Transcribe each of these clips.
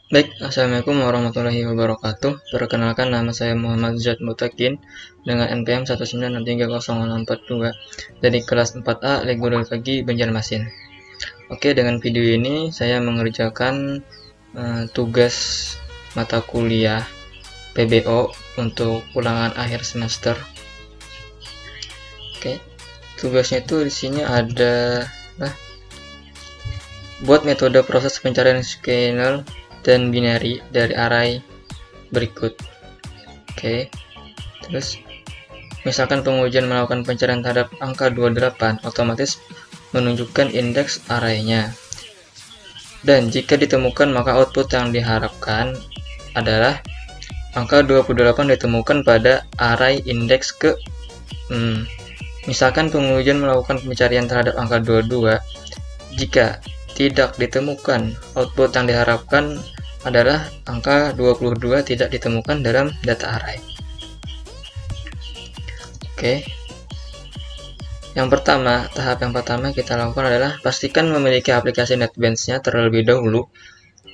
Baik, Assalamualaikum warahmatullahi wabarakatuh. Perkenalkan, nama saya Muhammad Zad Mutakin dengan NPM 1963042 dari kelas 4A Legurul Pagi Banjarmasin. Oke, dengan video ini saya mengerjakan tugas mata kuliah PBO untuk ulangan akhir semester. Oke, tugasnya itu di sini ada buat metode proses pencarian scalar dan binary dari array berikut. Oke, terus misalkan pengujian melakukan pencarian terhadap angka 28, otomatis menunjukkan indeks array-nya. Dan jika ditemukan, maka output yang diharapkan adalah angka 28 ditemukan pada array indeks ke misalkan pengujian melakukan pencarian terhadap angka 22. Jika tidak ditemukan, output yang diharapkan adalah angka 22 tidak ditemukan dalam data array. Oke. Tahap yang pertama kita lakukan adalah pastikan memiliki aplikasi NetBeans-nya terlebih dahulu.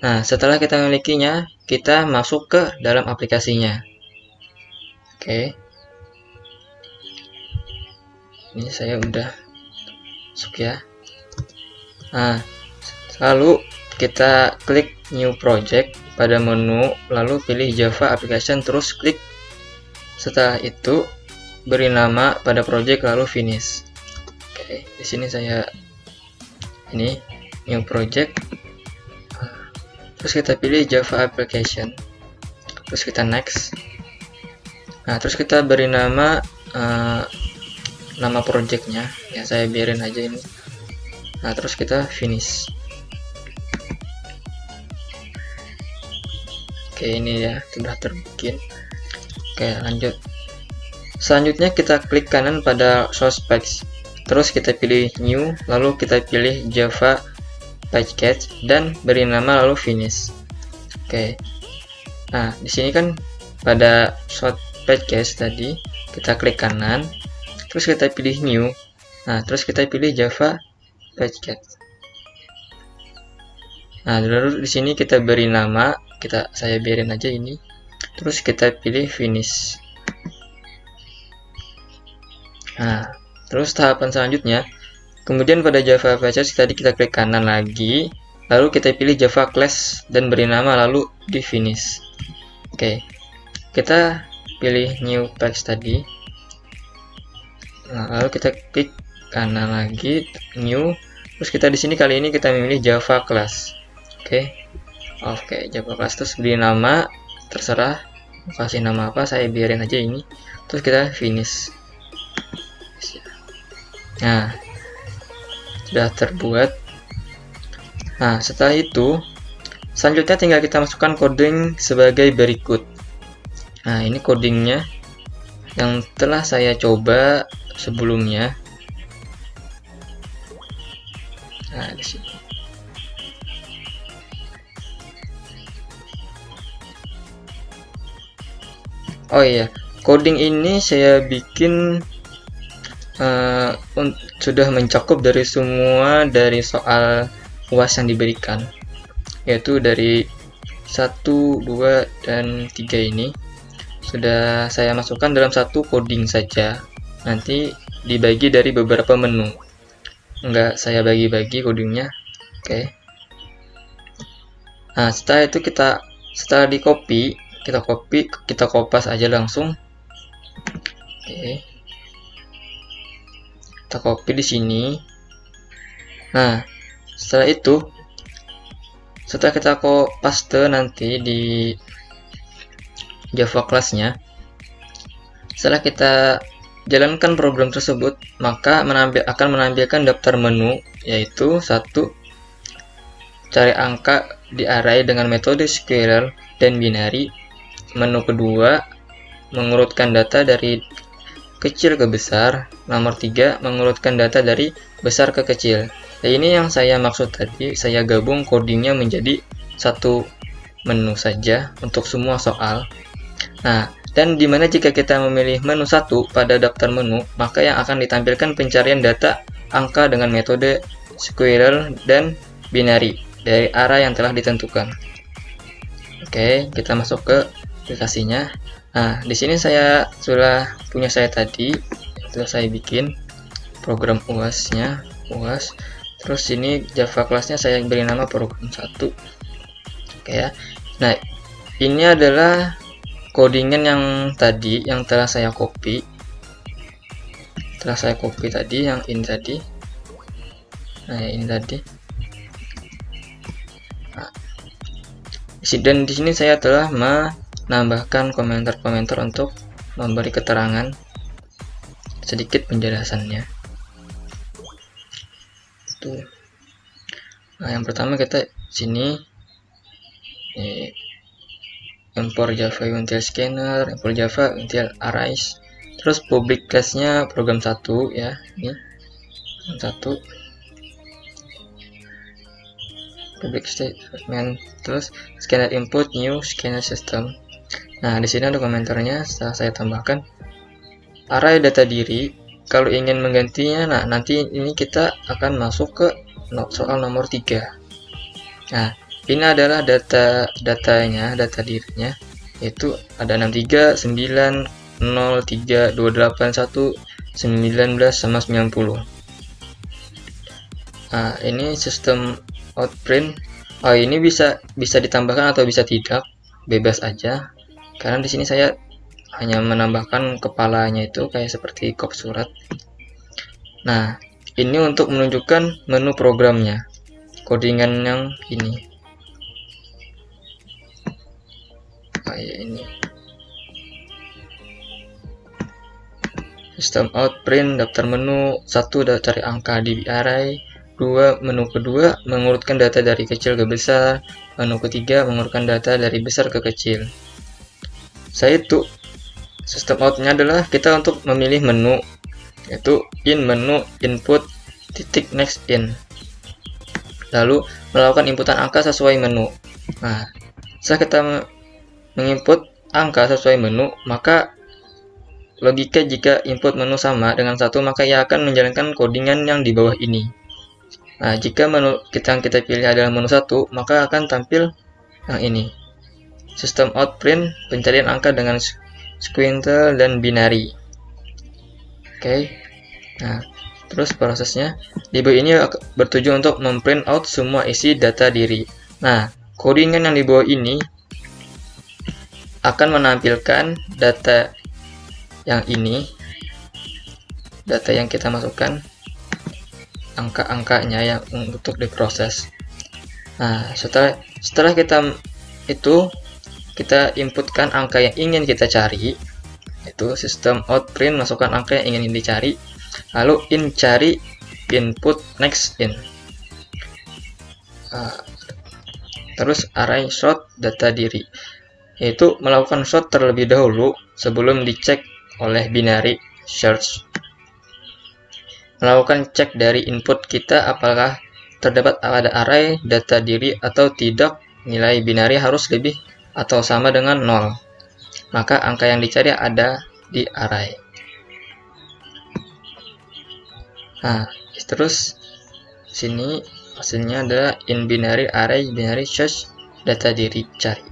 Nah, setelah kita memilikinya, kita masuk ke dalam aplikasinya. Oke. Ini saya udah masuk ya. Nah, lalu kita klik New Project pada menu, lalu pilih Java Application, terus klik. Setelah itu beri nama pada project, lalu finish. Oke, di sini saya ini New Project. Terus kita pilih Java Application. Terus kita next. Nah, terus kita beri nama projectnya. Ya, saya biarin aja ini. Nah, terus kita finish. Oke, ini ya sudah terbikin. Oke, lanjut. Selanjutnya kita klik kanan pada source page. Terus kita pilih new, lalu kita pilih Java Package dan beri nama lalu finish. Oke. Nah, di sini kan pada source package tadi kita klik kanan, terus kita pilih new. Nah, terus kita pilih Java Package. Nah, lalu di sini kita beri nama, saya biarin aja ini. Terus kita pilih finish. Nah, terus tahapan selanjutnya, kemudian pada Java Package tadi kita klik kanan lagi, lalu kita pilih Java Class dan beri nama lalu di finish. Oke, kita pilih new page tadi. Nah, lalu kita klik kanan lagi, new. Terus kita di sini kali ini kita memilih Java Class. Oke, Java Class, terus beri nama, terserah mau kasih nama apa, saya biarin aja ini. Terus kita finish. Nah, sudah terbuat. Nah, setelah itu selanjutnya tinggal kita masukkan coding sebagai berikut. Nah, ini codingnya yang telah saya coba sebelumnya. Nah, di sini. Oh iya, coding ini saya bikin sudah mencakup dari semua dari soal UAS yang diberikan, yaitu dari 1, 2, dan 3 ini sudah saya masukkan dalam satu coding saja. Nanti dibagi dari beberapa menu, enggak saya bagi-bagi codingnya. Oke. Nah, setelah itu setelah kita kopas aja langsung. Oke. Kita copy di sini. Nah, setelah kita paste nanti di Java class-nya, setelah kita jalankan program tersebut, maka akan menampilkan daftar menu, yaitu 1. Cari angka di array dengan metode scalar dan binary. Menu kedua, mengurutkan data dari kecil ke besar. Nomor 3, mengurutkan data dari besar ke kecil. Nah, ini yang saya maksud tadi, saya gabung codingnya menjadi satu menu saja untuk semua soal. Nah, dan dimana jika kita memilih menu 1 pada daftar menu, maka yang akan ditampilkan pencarian data angka dengan metode scalar dan binary dari array yang telah ditentukan. Oke, kita masuk ke aplikasinya. Nah, di sini saya sudah punya saya tadi, sudah saya bikin program UAS-nya, UAS. Terus ini Java kelasnya saya beri nama program 1. Oke ya. Nah, ini adalah codingan yang tadi yang telah saya copy. Telah saya copy tadi yang ini tadi. Nah, ini tadi. Nah, dan di sini saya telah menambahkan komentar-komentar untuk memberi keterangan sedikit penjelasannya. Tuh. Nah, yang pertama kita sini import Java Util Scanner, import Java Util Arrays. Terus public class-nya program 1 ya, ini program 1. Public statement, terus scanner input new scanner system. Nah, di sini ada komentarnya setelah saya tambahkan array data diri. Kalau ingin menggantinya, nah nanti ini kita akan masuk ke soal nomor 3. Nah, ini adalah datanya, data dirinya, yaitu ada 63, 9, 0, 3, 28, 1, 19, sama 90. Nah, ini sistem outprint. Oh, ini bisa ditambahkan atau bisa tidak, bebas aja. Karena di sini saya hanya menambahkan kepalanya itu kayak seperti kop surat. Nah, ini untuk menunjukkan menu programnya, codingan yang ini. Kayak ini. Sistem out print daftar menu 1 cari angka di array, 2 menu kedua mengurutkan data dari kecil ke besar, menu ketiga mengurutkan data dari besar ke kecil. Saya itu sistem outnya adalah kita untuk memilih menu, yaitu in menu input titik next in, lalu melakukan inputan angka sesuai menu. Nah, setelah kita menginput angka sesuai menu, maka logika jika input menu sama dengan 1, maka ia akan menjalankan codingan yang di bawah ini. Nah, jika menu yang kita pilih adalah menu 1, maka akan tampil yang ini. Sistem out print pencarian angka dengan sequential dan binary. Oke. Nah, terus prosesnya di bawah ini bertujuan untuk memprint out semua isi data diri. Nah, codingan yang di bawah ini akan menampilkan data yang ini, data yang kita masukkan, angka-angkanya yang untuk diproses. Nah, setelah kita inputkan angka yang ingin kita cari, itu sistem out print masukkan angka yang ingin dicari, lalu in cari input next in. Terus array sort data diri, yaitu melakukan sort terlebih dahulu sebelum dicek oleh binary search. Melakukan cek dari input kita apakah terdapat pada array data diri atau tidak, nilai binary harus lebih atau sama dengan 0. Maka angka yang dicari ada di array. Nah, terus sini hasilnya adalah in binary array binary search data diri cari.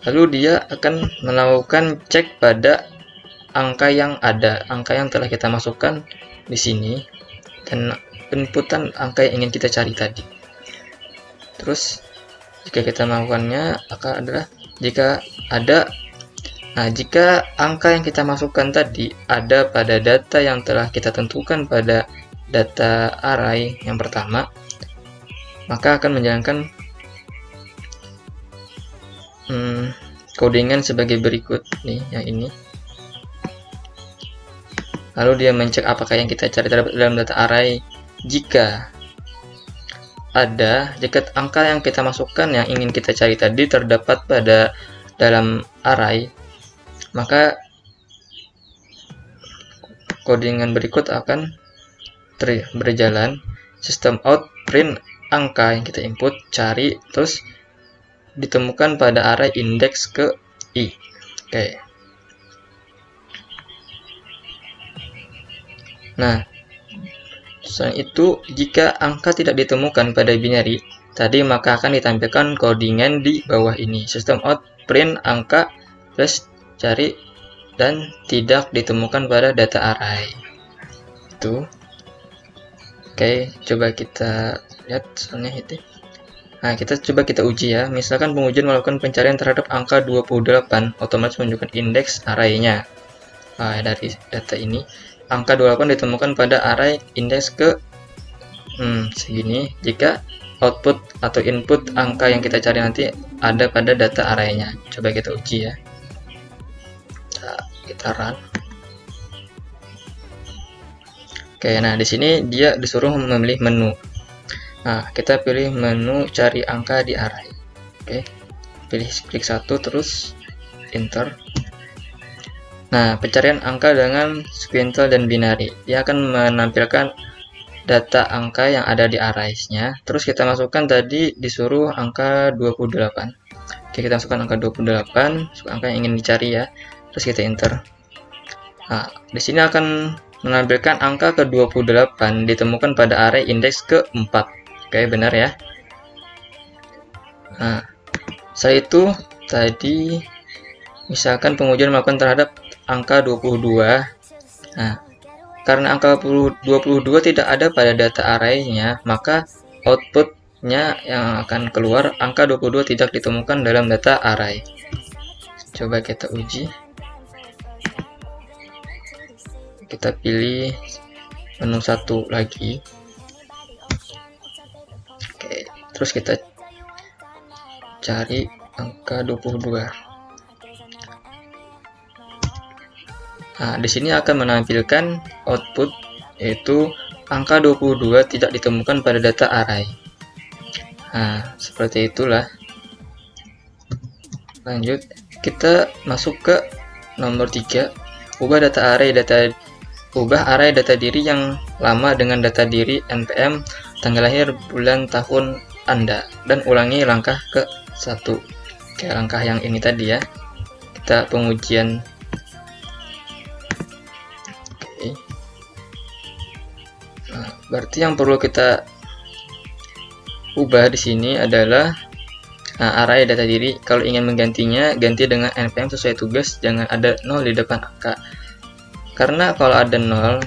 Lalu dia akan melakukan cek pada angka yang ada, angka yang telah kita masukkan di sini, dan inputan angka yang ingin kita cari tadi. Terus jika kita melakukannya akan adalah jika angka yang kita masukkan tadi ada pada data yang telah kita tentukan pada data array yang pertama, maka akan menjalankan codingan sebagai berikut nih, yang ini. Lalu dia mencek apakah yang kita cari terdapat dalam data array. Jika angka yang kita masukkan yang ingin kita cari tadi terdapat pada dalam array, maka codingan berikut akan berjalan. Sistem out print angka yang kita input, cari, terus ditemukan pada array indeks ke i. Oke. Nah, selain itu, jika angka tidak ditemukan pada binary, tadi, maka akan ditampilkan codingan di bawah ini. System out print angka plus cari dan tidak ditemukan pada data array. Itu. Oke, coba kita lihat soalnya itu. Nah, kita uji ya. Misalkan pengujian melakukan pencarian terhadap angka 28, otomatis menunjukkan indeks array-nya. Nah, dari data ini, angka 28 ditemukan pada array indeks ke segini jika output atau input angka yang kita cari nanti ada pada data array-nya. Coba kita uji ya. Kita run. Oke, nah di sini dia disuruh memilih menu. Nah, kita pilih menu cari angka di array. Oke, pilih klik satu terus enter. Nah, pencarian angka dengan sequential dan binary, dia akan menampilkan data angka yang ada di arrays-nya. Terus kita masukkan tadi disuruh angka 28. Oke, kita masukkan angka 28, angka yang ingin dicari ya. Terus kita enter. Nah, di sini akan menampilkan angka ke-28 ditemukan pada array indeks ke-4. Oke, benar ya. Nah, setelah itu tadi misalkan pengujian melakukan terhadap angka 22. Nah, karena angka 22 tidak ada pada data array-nya, maka output-nya yang akan keluar angka 22 tidak ditemukan dalam data array. Coba kita uji. Kita pilih menu satu lagi. Oke, terus kita cari angka 22. Nah, di sini akan menampilkan output yaitu angka 22 tidak ditemukan pada data array. Nah, seperti itulah. Lanjut, kita masuk ke nomor 3, ubah array data diri yang lama dengan data diri npm tanggal lahir, bulan, tahun Anda, dan ulangi langkah ke-1. Oke, langkah yang ini tadi ya. Kita pengujian. Oke. Nah, berarti yang perlu kita ubah di sini adalah array data diri. Kalau ingin menggantinya, ganti dengan npm sesuai tugas, jangan ada 0 di depan angka. Karena kalau ada 0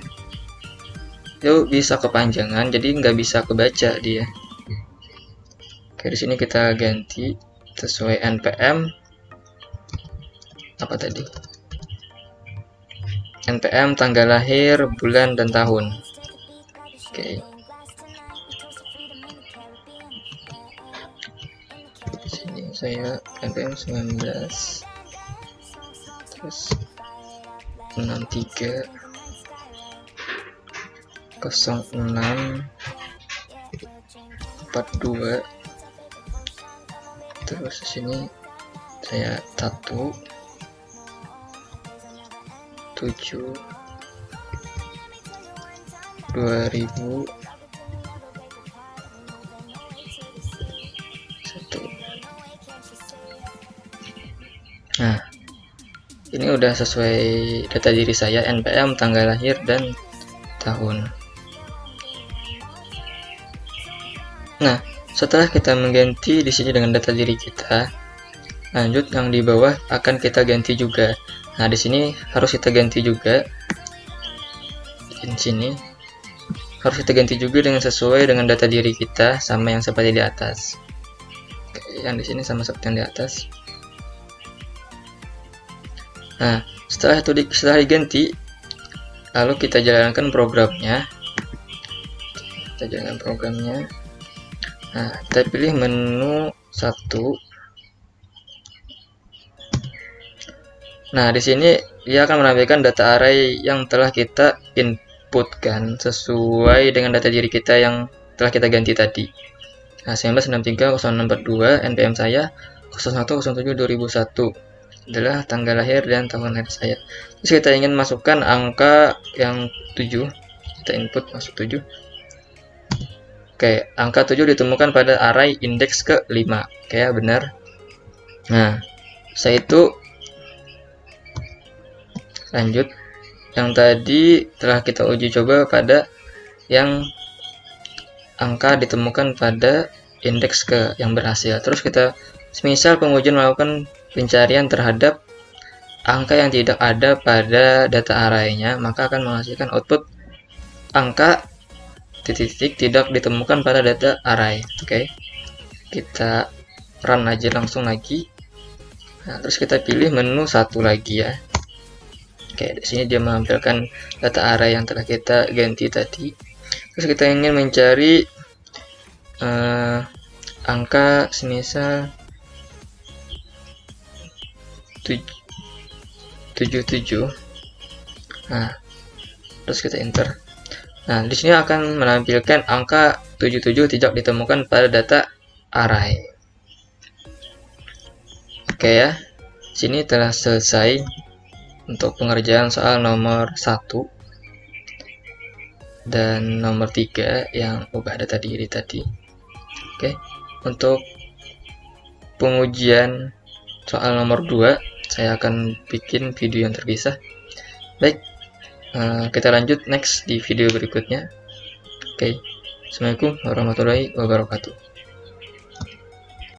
itu bisa kepanjangan, jadi nggak bisa kebaca dia. Oke, di sini kita ganti sesuai npm apa tadi? npm tanggal lahir, bulan, dan tahun. Oke. Di sini saya npm 19 terus 63 06 42, terus di sini saya 1 7 2000 1. Nah, ini udah sesuai data diri saya, npm tanggal lahir dan tahun. Nah, setelah kita mengganti di sini dengan data diri kita, lanjut yang di bawah akan kita ganti juga. Nah, di sini harus kita ganti juga. Di sini harus kita ganti juga dengan sesuai dengan data diri kita, sama yang seperti di atas. Oke, yang di sini sama seperti yang di atas. Nah, setelah diganti, lalu kita jalankan programnya. Nah, kita pilih menu 1. Nah, di sini dia akan menampilkan data array yang telah kita inputkan sesuai dengan data diri kita yang telah kita ganti tadi. Nah, 19630642, npm saya 01072001 adalah tanggal lahir dan tahun lahir saya. Terus kita ingin masukkan angka yang 7, kita input masuk 7. Oke, angka 7 ditemukan pada array indeks ke-5. Oke, ya, benar. Nah, setelah itu lanjut, yang tadi telah kita uji coba pada yang angka ditemukan pada indeks ke yang berhasil. Terus kita semisal pengujian melakukan pencarian terhadap angka yang tidak ada pada data array-nya, maka akan menghasilkan output angka titik-titik tidak ditemukan pada data array. Oke. Kita run aja langsung lagi. Nah, terus kita pilih menu satu lagi ya. Oke, di sini dia menampilkan data array yang telah kita ganti tadi. Terus kita ingin mencari angka semisal 77. Nah, terus kita enter. Nah, di sini akan menampilkan angka 77 tidak ditemukan pada data array. Oke ya. Sini telah selesai untuk pengerjaan soal nomor 1 dan nomor 3 yang ubah data diri tadi. Oke. Untuk pengujian soal nomor 2 saya akan bikin video yang terpisah. Baik, kita lanjut next di video berikutnya. Oke, assalamualaikum warahmatullahi wabarakatuh.